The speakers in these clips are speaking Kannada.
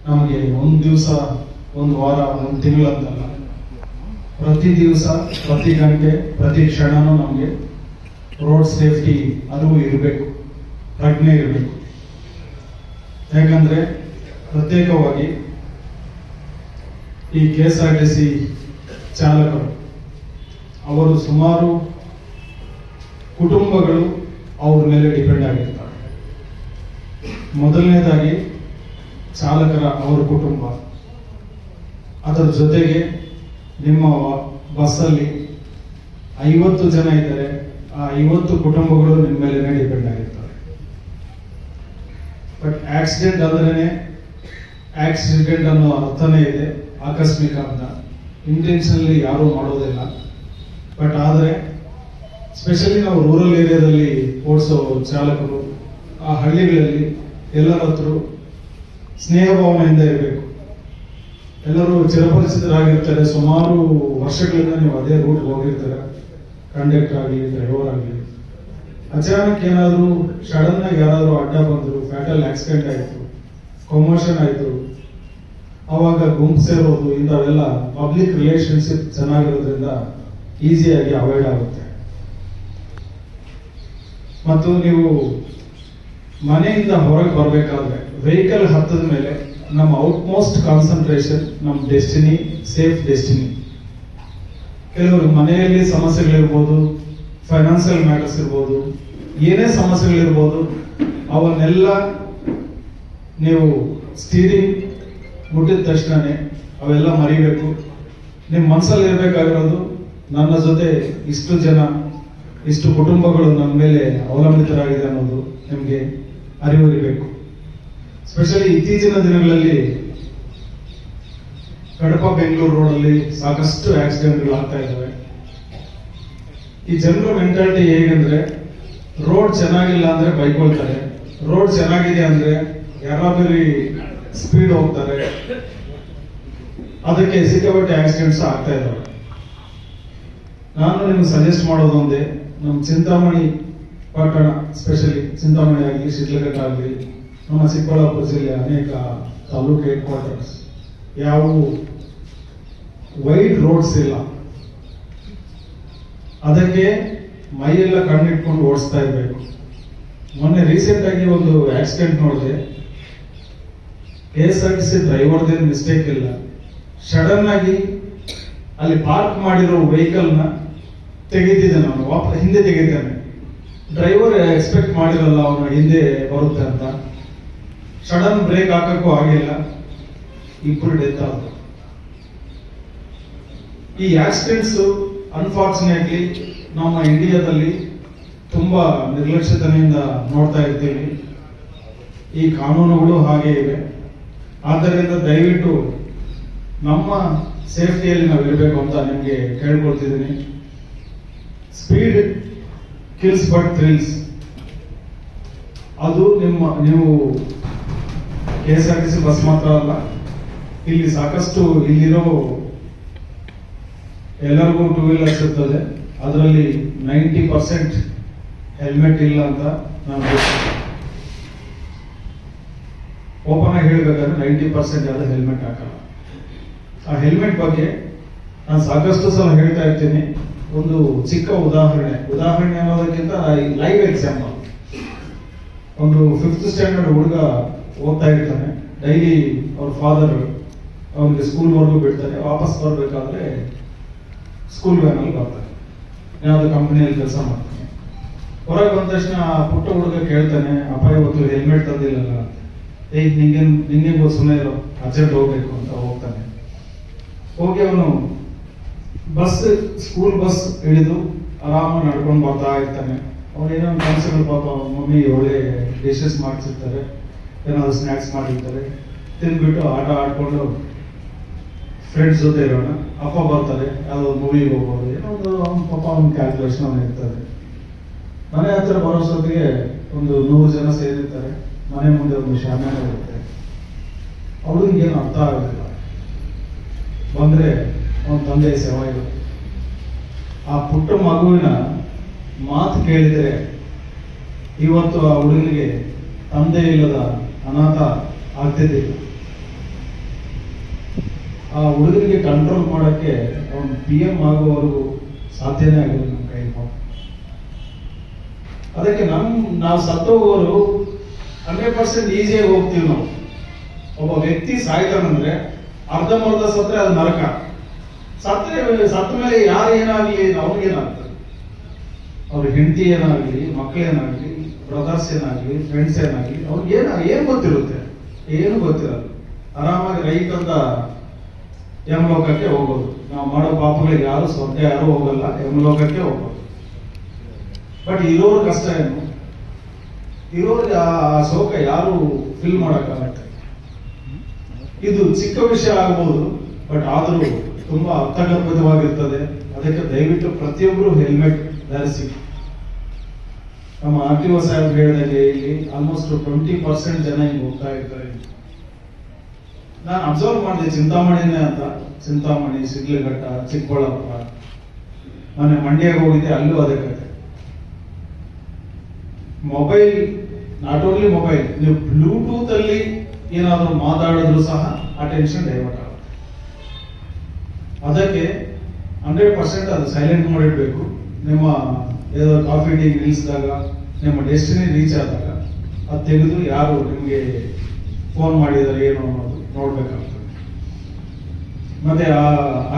ನಮಗೆ ಒಂದು ದಿವಸ, ಒಂದು ವಾರ, ಒಂದು ತಿಂಗಳಂತಲ್ಲ, ಪ್ರತಿ ದಿವಸ, ಪ್ರತಿ ಗಂಟೆ, ಪ್ರತಿ ಕ್ಷಣನೂ ನಮಗೆ ರೋಡ್ ಸೇಫ್ಟಿ ಅರಿವು ಇರಬೇಕು, ಪ್ರಜ್ಞೆ ಇರಬೇಕು. ಯಾಕಂದ್ರೆ ಪ್ರತ್ಯೇಕವಾಗಿ ಈ KSRTC ಚಾಲಕರು ಅವರು ಸುಮಾರು ಕುಟುಂಬಗಳು ಅವ್ರ ಮೇಲೆ ಡಿಪೆಂಡ್ ಆಗಿರ್ತಾರೆ. ಮೊದಲನೇದಾಗಿ ಚಾಲಕರ ಅವರ ಕುಟುಂಬ, ಅದರ ಜೊತೆಗೆ ನಿಮ್ಮ ಬಸ್ಸಲ್ಲಿ 50 ಜನ ಇದ್ದಾರೆ, ಆ 50 ಕುಟುಂಬಗಳು ನಿಮ್ಮ ಮೇಲೆ ಡಿಪೆಂಡ್ ಆಗಿರ್ತಾರೆ. ಬಟ್ ಆಕ್ಸಿಡೆಂಟ್ ಅಂದ್ರೇನೆ, ಆಕ್ಸಿಡೆಂಟ್ ಅನ್ನೋ ಅರ್ಥನೇ ಇದೆ ಆಕಸ್ಮಿಕ ಅಂತ, ಇಂಟೆನ್ಷನಲಿ ಯಾರೂ ಮಾಡೋದಿಲ್ಲ. ಬಟ್ ಆದರೆ ಸ್ಪೆಷಲಿ ನಾವು ರೂರಲ್ ಏರಿಯಾದಲ್ಲಿ ಓಡಿಸೋ ಚಾಲಕರು ಆ ಹಳ್ಳಿಗಳಲ್ಲಿ ಎಲ್ಲರ ಹತ್ರ ಸ್ನೇಹ ಭಾವನೆಯಿಂದ ಇರಬೇಕು. ಎಲ್ಲರೂ ಚಿರಪರಿಚಿತರಾಗಿರ್ತಾರೆ, ಸುಮಾರು ವರ್ಷಗಳಿಂದ ನೀವು ಅದೇ ರೂಟ್ ಹೋಗಿರ್ತಾರೆ, ಕಂಡಕ್ಟರ್ ಆಗಲಿ, ಡ್ರೈವರ್ ಆಗಲಿ. ಅಚಾನಕ್ ಏನಾದರೂ ಸಡನ್ ಆಗಿ ಯಾರಾದರೂ ಅಡ್ಡ ಬಂದರು, ಫ್ಯಾಟಲ್ ಆಕ್ಸಿಡೆಂಟ್ ಆಯಿತು, ಕೊಮೋಷನ್ ಆಯಿತು, ಅವಾಗ ಗುಂಪು ಸೇರೋದು, ಇಂಥವೆಲ್ಲ ಪಬ್ಲಿಕ್ ರಿಲೇಶನ್ಶಿಪ್ ಚೆನ್ನಾಗಿರೋದ್ರಿಂದ ಈಸಿಯಾಗಿ ಅವಾಯ್ಡ್ ಆಗುತ್ತೆ. ಮತ್ತು ನೀವು ಮನೆಯಿಂದ ಹೊರಗೆ ಬರಬೇಕಾದ್ರೆ ವೆಹಿಕಲ್ ಹತ್ತದ ಮೇಲೆ ನಮ್ಮ ಔಟ್ಮೋಸ್ಟ್ ಕಾನ್ಸಂಟ್ರೇಷನ್ ನಮ್ಮ ಡೆಸ್ಟಿನಿ, ಸೇಫ್ ಡೆಸ್ಟಿನಿ. ಕೆಲವರು ಮನೆಯಲ್ಲಿ ಸಮಸ್ಯೆಗಳಿರ್ಬೋದು, ಫೈನಾನ್ಷಿಯಲ್ ಮ್ಯಾಟರ್ಸ್ ಇರ್ಬೋದು, ಏನೇ ಸಮಸ್ಯೆಗಳಿರ್ಬೋದು, ಅವನ್ನೆಲ್ಲ ನೀವು ಸ್ಟೀರಿಂಗ್ ಮುಟ್ಟಿದ ತಕ್ಷಣನೇ ಅವೆಲ್ಲ ಮರಿಬೇಕು. ನಿಮ್ಮ ಮನಸ್ಸಲ್ಲಿ ಇರಬೇಕಾಗಿರೋದು, ನನ್ನ ಜೊತೆ ಇಷ್ಟು ಜನ, ಇಷ್ಟು ಕುಟುಂಬಗಳು ನನ್ನ ಮೇಲೆ ಅವಲಂಬಿತರಾಗಿದೆ ಅನ್ನೋದು ನಿಮಗೆ ಅರಿವು ಇರಬೇಕು. ಸ್ಪೆಷಲಿ ಇತ್ತೀಚಿನ ದಿನಗಳಲ್ಲಿ ಕಡಪ ಬೆಂಗಳೂರು ರೋಡಲ್ಲಿ ಸಾಕಷ್ಟು ಆಕ್ಸಿಡೆಂಟ್ಗಳು ಆಗ್ತಾ ಇದ್ದಾವೆ. ಈ ಜನರ ಮೆಂಟಾಲಿಟಿ ಹೇಗೆಂದ್ರೆ, ರೋಡ್ ಚೆನ್ನಾಗಿಲ್ಲ ಅಂದ್ರೆ ಬೈಕೊಳ್ತಾರೆ, ರೋಡ್ ಚೆನ್ನಾಗಿದೆ ಅಂದ್ರೆ ಯಾರಾದ್ರೂ ಸ್ಪೀಡ್ ಹೋಗ್ತಾರೆ, ಅದಕ್ಕೆ ಸಿಕ್ಕಾಪಟ್ಟೆ ಆಕ್ಸಿಡೆಂಟ್ಸ್ ಆಗ್ತಾ ಇದ್ದಾವೆ. ನಾನು ನಿಮ್ಗೆ ಸಜೆಸ್ಟ್ ಮಾಡೋದೊಂದೇ, ನಮ್ಮ ಚಿಂತಾಮಣಿ ಪಟ್ಟಣ, ಸ್ಪೆಷಲಿ ಚಿಂತಾಮಣಿ ಆಗಲಿ, ಶಿಡ್ಲಘಟ್ಟ ಆಗಲಿ, ನಮ್ಮ ಚಿಕ್ಕಬಳ್ಳಾಪುರ ಜಿಲ್ಲೆ ಅನೇಕ ತಾಲೂಕು ಹೆಡ್ ಕ್ವಾರ್ಟರ್ಸ್ ಯಾವ ವೈಡ್ ರೋಡ್ಸ್ ಇಲ್ಲ, ಅದಕ್ಕೆ ಮೈಯೆಲ್ಲ ಕಣ್ಣಿಟ್ಕೊಂಡು ಓಡಿಸ್ತಾ ಇರಬೇಕು. ಮೊನ್ನೆ ರೀಸೆಂಟ್ ಆಗಿ ಒಂದು ಆಕ್ಸಿಡೆಂಟ್ ನೋಡಿದೆ. KSRTC ಡ್ರೈವರ್ದೇನು ಮಿಸ್ಟೇಕ್ ಇಲ್ಲ, ಸಡನ್ ಆಗಿ ಅಲ್ಲಿ ಪಾರ್ಕ್ ಮಾಡಿರೋ ವೆಹಿಕಲ್ ನ ತೆಗಿತಿದ್ದಾನೆ, ಅವನು ವಾಪಸ್ ಹಿಂದೆ ತೆಗಿತಾನೆ. ಡ್ರೈವರ್ ಎಕ್ಸ್ಪೆಕ್ಟ್ ಮಾಡಿರಲ್ಲ ಅವನು ಹಿಂದೆ ಬರುತ್ತೆ ಅಂತ, ಸಡನ್ ಬ್ರೇಕ್ ಹಾಕಕ್ಕೂ ಆಗಿಲ್ಲ, ಇಬ್ಬರು ಡೆತ್ ಆದ್ರು. ಈ ಆಕ್ಸಿಡೆಂಟ್ಸ್ ಅನ್ಫಾರ್ಚುನೇಟ್ಲಿ ನಮ್ಮ ಇಂಡಿಯಾದಲ್ಲಿ ತುಂಬಾ ನಿರ್ಲಕ್ಷ್ಯತೆಯಿಂದ ನೋಡ್ತಾ ಇರ್ತೀವಿ. ಈ ಕಾನೂನುಗಳು ಹಾಗೆ ಇವೆ. ಆದ್ದರಿಂದ ದಯವಿಟ್ಟು ನಮ್ಮ ಸೇಫ್ಟಿಯಲ್ಲಿ ನಾವು ಇರಬೇಕು ಅಂತ ನಿಮಗೆ ಕೇಳ್ಕೊಳ್ತಿದ್ದೀನಿ. ಸ್ಪೀಡ್ ಕಿಲ್ಸ್ ಬಟ್ ಥ್ರಿಲ್ಸ್, ಅದು ನೀವು KSRTC ಬಸ್ ಮಾತ್ರ ಅಲ್ಲ, ಇಲ್ಲಿ ಸಾಕಷ್ಟು ಇಲ್ಲಿರೋ ಎಲ್ಲರಿಗೂ 2 ವೀಲರ್ಸ್ ಇರ್ತದೆ, ಅದರಲ್ಲಿ 90% ಹೆಲ್ಮೆಟ್ ಇಲ್ಲ ಅಂತ ನಾನು ಓಪನ್ ಆಗಿ ಹೇಳ್ಬೇಕಾದ್ರೆ 90% ಯಾರು ಹೆಲ್ಮೆಟ್ ಹಾಕಲ್ಲ. ಆ ಹೆಲ್ಮೆಟ್ ಬಗ್ಗೆ ನಾನು ಸಾಕಷ್ಟು ಸಲ ಹೇಳ್ತಾ ಇರ್ತೀನಿ. ಒಂದು ಚಿಕ್ಕ ಉದಾಹರಣೆ ಅನ್ನೋದಕ್ಕಿಂತ ಲೈವ್ ಎಕ್ಸಾಂಪಲ್. ಒಂದು 5th ಸ್ಟ್ಯಾಂಡರ್ಡ್ ಹುಡುಗ ಓದ್ತಾ ಇರ್ತಾನೆ, ಡೈಲಿ ಅವ್ರ ಫಾದರ್ ಅವನಿಗೆ ಸ್ಕೂಲ್ವರೆಗೂ ಬಿಡ್ತಾನೆ, ವಾಪಸ್ ಬರ್ಬೇಕಾದ್ರೆ ಸ್ಕೂಲ್ ವ್ಯಾನ್ ಅಲ್ಲಿ ಬರ್ತಾನೆ. ಯಾವ್ದು ಕಂಪನಿಯಲ್ಲಿ ಕೆಲಸ ಮಾಡ್ತಾನೆ. ಹೊರಗೆ ಬಂದ ತಕ್ಷಣ ಪುಟ್ಟ ಹುಡುಗ ಕೇಳ್ತಾನೆ, ಅಪ್ಪ ಇವತ್ತು ಹೆಲ್ಮೆಟ್ ತಂದಿಲ್ಲಲ್ಲ. ನಿಂಗೆ ಸುಮ್ಮನೆ ಇರೋ, ಅರ್ಜೆಂಟ್ ಹೋಗ್ಬೇಕು ಅಂತ ಹೋಗ್ತಾನೆ. ಹೋಗಿ ಅವನು ಸ್ಕೂಲ್ ಬಸ್ ಇಳಿದು ಆರಾಮಾಗಿ ನಡ್ಕೊಂಡು ಬರ್ತಾ ಇರ್ತಾನೆ. ಅವನೇನೋ ಕನಸುಗಳು, ಪಾಪ ಮಮ್ಮಿ ಒಳ್ಳೆ ಡಿಶಸ್ ಮಾಡ್ಸಿರ್ತಾರೆ, ಏನಾದ್ರು ಸ್ನ್ಯಾಕ್ಸ್ ಮಾಡಿರ್ತಾರೆ, ತಿಂದ್ಬಿಟ್ಟು ಆಟ ಆಡ್ಕೊಂಡು ಫ್ರೆಂಡ್ಸ್ ಜೊತೆ ಇರೋಣ. ಅಪ್ಪ ಬರ್ತಾರೆ, ಯಾವುದೋ ಮೂವಿಗೆ ಹೋಗೋದು, ಏನೋ ಒಂದು ಪಾಪ ಅವ್ನ ಕ್ಯಾಲ್ಕುಲೇಷನ್ ಅವನು ಇರ್ತದೆ. ಮನೆ ಹತ್ರ ಬರೋಷ್ಟೊತ್ತಿಗೆ ಒಂದು 100 ಜನ ಸೇರಿರ್ತಾರೆ. ಮನೆ ಮುಂದೆ ಒಂದು ಶಾಮಿಯಾನ ಇರುತ್ತೆ. ಅವಳಿಗೆ ಏನು ಅರ್ಥ ಆಗೋದಿಲ್ಲ. ಬಂದ್ರೆ ಅವನ ತಂದೆ ಸೇವಾ ಇರುತ್ತೆ. ಆ ಪುಟ್ಟ ಮಗುವಿನ ಮಾತು ಕೇಳಿದರೆ ಇವತ್ತು ಆ ಹುಡುಗನಿಗೆ ತಂದೆ ಇಲ್ಲದ ಅನಾಥ ಆಗ್ತಿದ್ದಿಲ್ಲ. ಆ ಹುಡುಗರಿಗೆ ಕಂಟ್ರೋಲ್ ಮಾಡೋಕ್ಕೆ ಅವನು PM ಆಗೋವರೆಗೂ ಸಾಧ್ಯನೇ ಆಗಿಲ್ಲ ನಮ್ಮ ಕೈಲಿ. ಅದಕ್ಕೆ ನಾವು ಸತ್ತೋಗೋರು 100% ಈಸಿಯಾಗಿ ಹೋಗ್ತೀವಿ ನಾವು. ಒಬ್ಬ ವ್ಯಕ್ತಿ ಸಾಯ್ತಾನಂದ್ರೆ ಅರ್ಧಂಬರ್ಧ ಸತ್ರೆ ಅದು ನರಕ. ಸತ್ತ ಮೇಲೆ ಯಾರು ಏನಾಗ್ಲಿ ಅವ್ರಿಗೇನಾಗ್ತದೆ, ಅವ್ರ ಹೆಂಡತಿ ಏನಾಗ್ಲಿ, ಮಕ್ಕಳೇನಾಗ್ಲಿ, ಬ್ರದರ್ಸ್ ಏನಾಗ್ಲಿ, ಫ್ರೆಂಡ್ಸ್ ಏನಾಗ್ಲಿ, ಅವ್ರಿಗೆ ಏನ್ ಗೊತ್ತಿರುತ್ತೆ? ಏನು ಗೊತ್ತಿರಲ್ಲ. ಆರಾಮಾಗಿ ರೈಟ್ ಅಂತ ಯಮಲೋಕಕ್ಕೆ ಹೋಗೋದು. ನಾವು ಮಾಡೋ ಪಾಪಗಳಿಗೆ ಯಾರು ಸ್ವರ್ಗ ಯಾರು ಹೋಗಲ್ಲ, ಯಮಲೋಕಕ್ಕೆ ಹೋಗೋದು. ಬಟ್ ಇರೋರ್ ಕಷ್ಟ ಏನು? ಇರೋರಿಗೆ ಆ ಶೋಕ ಯಾರು ಫಿಲ್ ಮಾಡಕ್ಕಾಗತ್ತೆ? ಇದು ಚಿಕ್ಕ ವಿಷಯ ಆಗ್ಬೋದು, ಬಟ್ ಆದ್ರೂ ತುಂಬಾ ಅರ್ಥಗರ್ಭಿತವಾಗಿರ್ತದೆ. ಅದಕ್ಕೆ ದಯವಿಟ್ಟು ಪ್ರತಿಯೊಬ್ಬರು ಹೆಲ್ಮೆಟ್ ಧರಿಸಿ. ನಮ್ಮ RTO ಸಾಹೇಬ್ ಹೇಳಿದಾಗೆ ಇಲ್ಲಿ ಆಲ್ಮೋಸ್ಟ್ 20% ಜನ ಹಿಂಗೆ ಹೋಗ್ತಾ ಇರ್ತಾರೆ. ನಾನು ಅಬ್ಸರ್ವ್ ಮಾಡಿದೆ, ಚಿಂತಾಮಣಿನೇ ಅಂತ, ಚಿಂತಾಮಣಿ, ಶಿಡ್ಲಘಟ್ಟ, ಚಿಕ್ಕಬಳ್ಳಾಪುರ, ಮೊನ್ನೆ ಮಂಡ್ಯಗೆ ಹೋಗಿದ್ದೆ, ಅಲ್ಲೂ ಅದೇ ಕತೆ. ಮೊಬೈಲ್, ನಾಟ್ ಓನ್ಲಿ ಮೊಬೈಲ್, ನೀವು ಬ್ಲೂಟೂತ್ ಅಲ್ಲಿ ಏನಾದರೂ ಮಾತಾಡಿದ್ರು ಸಹ ಅಟೆನ್ಷನ್ ಡೈವರ್ಟ್ ಆಗುತ್ತೆ. ಅದಕ್ಕೆ 100% ಅದು ಸೈಲೆಂಟ್ ಮಾಡಿಡ್ಬೇಕು. ನಿಮ್ಮ ಏದೋ ಕಾಫಿ ಟೀ ನಿಲ್ಲಿಸಿದಾಗ, ನಿಮ್ಮ ಡೆಸ್ಟಿನಿ ರೀಚ್ ಆದಾಗ ಅದು ತೆಗೆದು ಯಾರು ನಿಮಗೆ ಫೋನ್ ಮಾಡಿದ್ದಾರೆ ಏನು ಅನ್ನೋದು ನೋಡ್ಬೇಕಾಗ್ತದೆ. ಮತ್ತೆ ಆ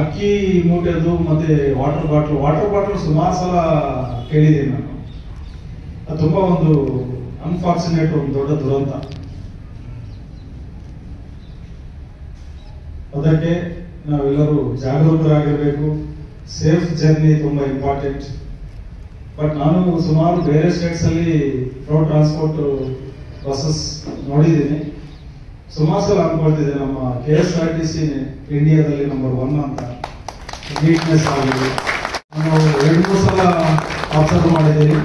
ಅಕ್ಕಿ ಮೂಟೆದು ಮತ್ತೆ ವಾಟರ್ ಬಾಟಲ್ ಸುಮಾರು ಸಲ ಕೇಳಿದ್ದೀನಿ ನಾನು. ಅದು ತುಂಬಾ ಒಂದು ಅನ್ಫಾರ್ಚುನೇಟ್, ಒಂದು ದೊಡ್ಡ ದುರಂತ. ಅದಕ್ಕೆ ನಾವೆಲ್ಲರೂ ಜಾಗರೂಕರಾಗಿರ್ಬೇಕು. ಸೇಫ್ ಜರ್ನಿ ತುಂಬಾ ಇಂಪಾರ್ಟೆಂಟ್. ಬಟ್ ನಾನು ಸುಮಾರು ಬೇರೆ ಸ್ಟೇಟ್ಸ್ ಅಲ್ಲಿ ರೋಡ್ ಟ್ರಾನ್ಸ್ಪೋರ್ಟ್ ಬಸ್ಸಸ್ ನೋಡಿದ್ದೀನಿ. ಸುಮಾರು ಸಲ ಅನ್ಕೊಳ್ತಿದ್ದೆ ನಮ್ಮ KSRTC ಇಂಡಿಯಾದಲ್ಲಿ ನಂಬರ್ 1 ಅಂತ. ನೀಟ್ನೆಸ್ ಆಗಿದೆ. ನಾವು 2-3 ಸಲ ಅಬ್ಸರ್ವ್ ಮಾಡಿದ್ದೀವಿ.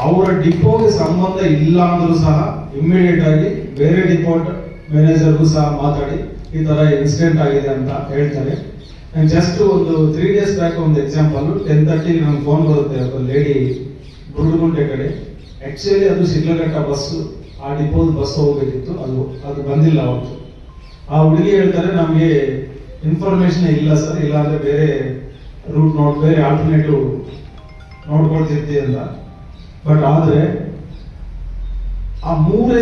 ಅವರ ಡಿಪೋಗೆ ಸಂಬಂಧ ಇಲ್ಲ ಅಂದ್ರೂ ಸಹ ಇಮಿಡಿಯೇಟ್ ಆಗಿ ಬೇರೆ ಡಿಪೋಟ್ ಮ್ಯಾನೇಜರ್ಗೂ ಸಹ ಮಾತಾಡಿ ಈ ತರ ಇನ್ಸಿಡೆಂಟ್ ಆಗಿದೆ ಅಂತ ಹೇಳ್ತಾರೆ. ಜಸ್ಟ್ ಒಂದು 3 days ಬ್ಯಾಕ್ ಒಂದು ಎಕ್ಸಾಂಪಲ್, 10:30 ನಂಗೆ ಫೋನ್ ಬರುತ್ತೆ, ಒಬ್ಬ ಲೇಡಿ ಗುರುಗುಂಟೆ ಕಡೆ. ಆಕ್ಚುಲಿ ಅದು ಶಿಡ್ಲಘಟ್ಟ ಬಸ್, ಆ ಡಿಪೋದ ಬಸ್ ಹೋಗ್ಬೇಕಿತ್ತು, ಅದು ಬಂದಿಲ್ಲ ಅವತ್ತು. ಆ ಹುಡುಗಿ ಹೇಳ್ತಾರೆ, ನಮಗೆ ಇನ್ಫಾರ್ಮೇಶನ್ ಇಲ್ಲ ಸರ್, ಇಲ್ಲಾಂದ್ರೆ ಬೇರೆ ರೂಟ್ ಬೇರೆ ಆಲ್ಟರ್ನೇಟಿವ್ ನೋಡ್ಕೊಳ್ತಿರ್ತೀವಿ ಅಂತ. ಬಟ್ ಆದ್ರೆ ಆ 3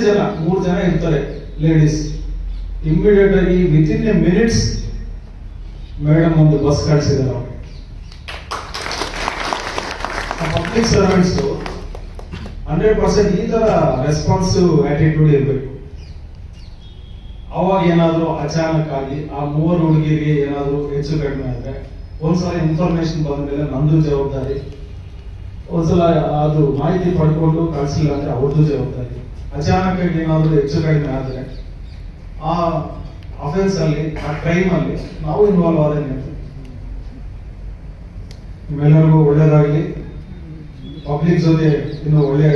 ಜನ ಇರ್ತಾರೆ ಲೇಡೀಸ್. ಇಮಿಡಿಯೇಟ್ ಆಗಿ ವಿತಿನ್ ಎ ಮಿನಿಟ್ಸ್ ಮೇಡಮ್ ಒಂದು ಬಸ್ ಕಳಿಸಿದ್ದಾರೆ. ಪಬ್ಲಿಕ್ ಸರ್ವೆಂಟ್ಸ್ 100% ಈ ತರ ರೆಸ್ಪಾನ್ಸಿವ್ ಆಟಿಟ್ಯೂಡ್ ಇರಬೇಕು. ಅವಾಗ ಏನಾದ್ರು ಅಚಾನಕ್ ಆಗಿ ಆ 3 ಹುಡುಗಿರಿಗೆ ಏನಾದ್ರು ಹೆಚ್ಚು ಕಡಿಮೆ ಆದ್ರೆ, ಒಂದ್ಸಲ ಇನ್ಫಾರ್ಮೇಶನ್ ಬಂದ್ಮೇಲೆ ನಂದು ಜವಾಬ್ದಾರಿ, ಒಂದ್ಸಲ ಅದು ಮಾಹಿತಿ ಪಡ್ಕೊಂಡು ಕಳಿಸಿಲ್ಲ ಅಂದ್ರೆ ಅವ್ರದ್ದು ಜವಾಬ್ದಾರಿ. ಅಚಾನಕ್ ಆಗಿ ಏನಾದ್ರು ಹೆಚ್ಚು ಕಡಿಮೆ ಆದ್ರೆ ಆ ಅಫೆನ್ಸ್ ಅಲ್ಲಿ, ಆ ಕ್ರೈಮ್ ಅಲ್ಲಿ ನಾವು ಇನ್ವಾಲ್ವ್ ಆದ್ರೆ ನಿಮ್ಮೆಲ್ಲರಿಗೂ ಒಳ್ಳೇದಾಗ್ಲಿ. ಪಬ್ಲಿಕ್ ಜೊತೆ ಇನ್ನು ಒಳ್ಳೆಯ